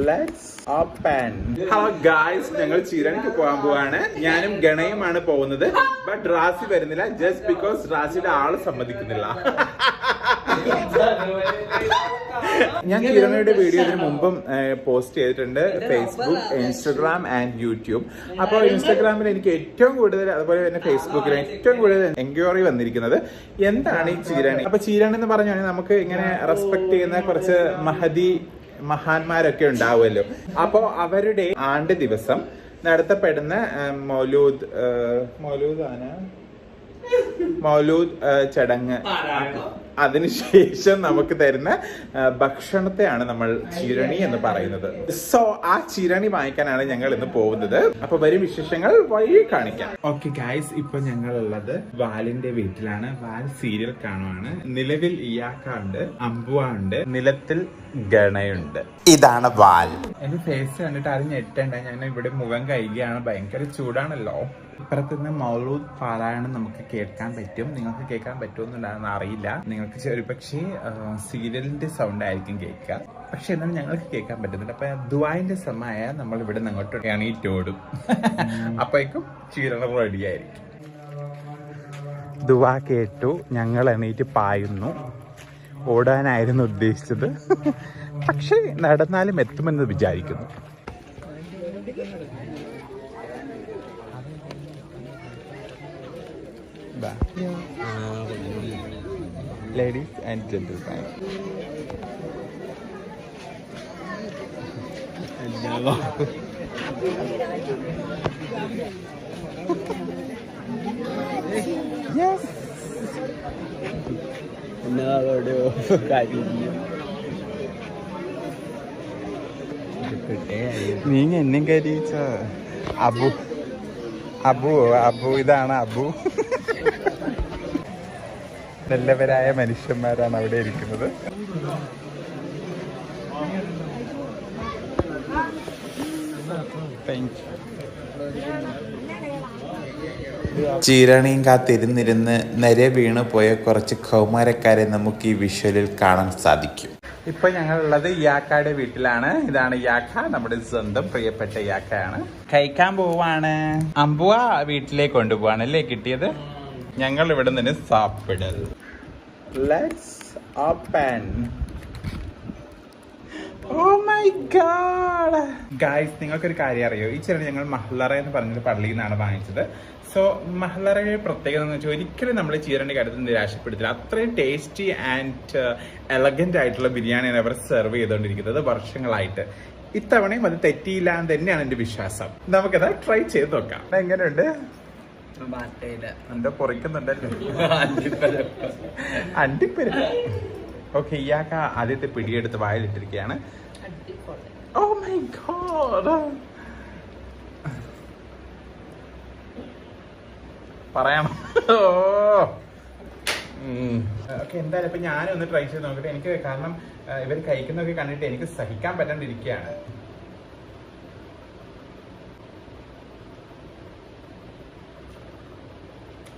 Let's open. Hello guys, ഞങ്ങൾ ചിരണിക്ക് പോകാൻ പോവാണ്. ഞാനും ഗണയുമാണ് പോകുന്നത്. ബട്ട് റാസി വരുന്നില്ല, ജസ്റ്റ് ബിക്കോസ് റാസിയുടെ ആള് സമ്മതിക്കുന്നില്ല. ഞാൻ കിരണയുടെ വീഡിയോ ഇതിന് മുമ്പും പോസ്റ്റ് ചെയ്തിട്ടുണ്ട്, ഫേസ്ബുക്ക്, ഇൻസ്റ്റഗ്രാം ആൻഡ് യൂട്യൂബ്. അപ്പോൾ ഇൻസ്റ്റഗ്രാമിൽ എനിക്ക് ഏറ്റവും കൂടുതൽ, അതുപോലെ തന്നെ ഫേസ്ബുക്കിൽ ഏറ്റവും കൂടുതൽ എൻക്വയറി വന്നിരിക്കുന്നത് എന്താണ് ഈ ചീരണി. അപ്പൊ ചീരണി എന്ന് പറഞ്ഞാൽ നമുക്ക് ഇങ്ങനെ റെസ്പെക്ട് ചെയ്യുന്ന കുറച്ച് മഹാന്മാരൊക്കെ ഉണ്ടാവുമല്ലോ. അപ്പോ അവരുടെ ആണ്ട് ദിവസം നടത്തപ്പെടുന്ന മൗലൂദ് ചടങ്ങ്, അതിനുശേഷം നമുക്ക് തരുന്ന ഭക്ഷണത്തെയാണ് നമ്മൾ ചിരണി എന്ന് പറയുന്നത്. സോ ആ ചിരണി വാങ്ങിക്കാനാണ് ഞങ്ങൾ ഇന്ന് പോകുന്നത്. അപ്പൊ വരും വിശേഷങ്ങൾ വഴി കാണിക്കാം. ഓക്കെ ഗൈസ്, ഇപ്പൊ ഞങ്ങൾ ഉള്ളത് വാലിന്റെ വീട്ടിലാണ്. വാൽ സീരിയൽ കാണുവാണ്. നിലവിൽ ഇയാക്ക ഉണ്ട്, അമ്പുവ ഉണ്ട്, നിലത്തിൽ ഗണയുണ്ട്. ഇതാണ് വാൽ. എന്റെ ഫേസ് കണ്ടിട്ട് അത് ഞെട്ടണ്ട. ഞാൻ ഇവിടെ മുഖം കഴുകിയാണ്, ഭയങ്കര ചൂടാണല്ലോ. ഇപ്പുറത്തുനിന്ന് മൗലൂദ് പാരായണം നമുക്ക് കേൾക്കാൻ പറ്റും. നിങ്ങൾക്ക് കേൾക്കാൻ പറ്റുമെന്നുണ്ടാകുന്ന അറിയില്ല. നിങ്ങൾക്ക് ഒരു പക്ഷേ സീരിയലിന്റെ സൗണ്ട് ആയിരിക്കും കേൾക്കുക, പക്ഷെ എന്നാലും ഞങ്ങൾക്ക് കേൾക്കാൻ പറ്റുന്നുണ്ട്. അപ്പൊ ദുആന്റെ സമയമായ നമ്മൾ ഇവിടെ നിന്ന് അങ്ങോട്ട് എണീറ്റോടും. അപ്പോഴേക്കും ചീരണം റെഡി ആയിരിക്കും. ദുആ കേട്ടു, ഞങ്ങൾ എണീറ്റ് പായുന്നു. ഓടാനായിരുന്നു ഉദ്ദേശിച്ചത്, പക്ഷെ നടന്നാലും എത്തുമെന്ന് വിചാരിക്കുന്നു. Ladies and gentlemen, yes. നീ എന്നും കരിച്ച അബു ഇതാണ് അബു. നല്ലവരായ മനുഷ്യന്മാരാണ് അവിടെ ഇരിക്കുന്നത്. ചീരണിയും കാത്തിരുന്നിരുന്ന് നിര വീണു പോയ കുറച്ച് കൗമാരക്കാരെ നമുക്ക് ഈ വിഷ്വലിൽ കാണാൻ സാധിക്കും. ഇപ്പൊ ഞങ്ങളുള്ളത് ഇയാക്കയുടെ വീട്ടിലാണ്. ഇതാണ് ഇയാക്ക, നമ്മുടെ സ്വന്തം പ്രിയപ്പെട്ട ഇയാക്കയാണ്. കഴിക്കാൻ പോവാണ്. അമ്പുവ വീട്ടിലേക്ക് കൊണ്ടുപോവാണ് അല്ലേ കിട്ടിയത്. ഞങ്ങൾ ഇവിടെ നിന്ന് സാപ്പിടൽ. Let's open. Oh my God guys, നിങ്ങൾക്കൊരു കാര്യം അറിയോ? ഈ ചെറിയ ഞങ്ങൾ മഹ്ലറ എന്ന് പറഞ്ഞൊരു പള്ളിയിൽ നിന്നാണ് വാങ്ങിച്ചത്. സോ മഹ്ലറയുടെ പ്രത്യേകത എന്ന് വെച്ചാൽ ഒരിക്കലും നമ്മൾ ചീരന്റെ കാര്യത്തിൽ നിരാശപ്പെടുത്തില്ല. അത്രയും ടേസ്റ്റി ആൻഡ് എലഗന്റ് ആയിട്ടുള്ള ബിരിയാണിയാണ് അവർ സെർവ് ചെയ്തുകൊണ്ടിരിക്കുന്നത് വർഷങ്ങളായിട്ട്. ഇത്തവണയും അത് തെറ്റിയില്ല എന്ന് തന്നെയാണ് എന്റെ വിശ്വാസം. നമുക്കത് ട്രൈ ചെയ്ത് നോക്കാം. എങ്ങനെയുണ്ട്? എന്തോ പൊറിക്കുന്നുണ്ടല്ലോ. അണ്ടിപ്പരിപ്പ്. ഓക്കെ, ഇയാൾക്ക് ആദ്യത്തെ പിടിയെടുത്ത് വായിലിട്ടിരിക്കുകയാണ്. ഓ മൈ ഗോഡ്, പറയണം. ഓക്കെ, എന്തായാലും ഇപ്പൊ ഞാനൊന്ന് ട്രൈ ചെയ്ത് നോക്കട്ടെ. എനിക്ക് കാരണം ഇവർ കഴിക്കുന്നതൊക്കെ കണ്ടിട്ട് എനിക്ക് സഹിക്കാൻ പറ്റാണ്ടിരിക്കുകയാണ്.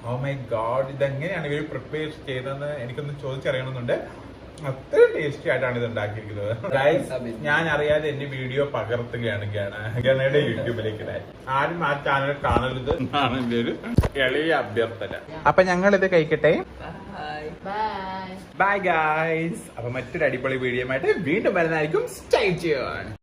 ഓ മൈ ഗോഡ്, ഇതെങ്ങനെയാണ് ഇവർ പ്രിപ്പയർ ചെയ്തതെന്ന് എനിക്കൊന്ന് ചോദിച്ചറിയണമെന്നുണ്ട്. അത്രയും ടേസ്റ്റി ആയിട്ടാണ് ഇത് ഉണ്ടാക്കിയിരിക്കുന്നത്. ഞാൻ അറിയാതെ എന്റെ വീഡിയോ പകർത്തുകയാണ് ഗണയുടെ യൂട്യൂബിലേക്ക്. ആരും ആ ചാനൽ കാണരുത് എന്നാണ് എന്റെ ഒരു എളിയ അഭ്യർത്ഥന. അപ്പൊ ഞങ്ങൾ ഇത് കഴിക്കട്ടെ. Bye guys. അപ്പൊ മറ്റൊരു അടിപൊളി വീഡിയോ ആയിട്ട് വീണ്ടും വരുന്നതായിരിക്കും. Stay tuned.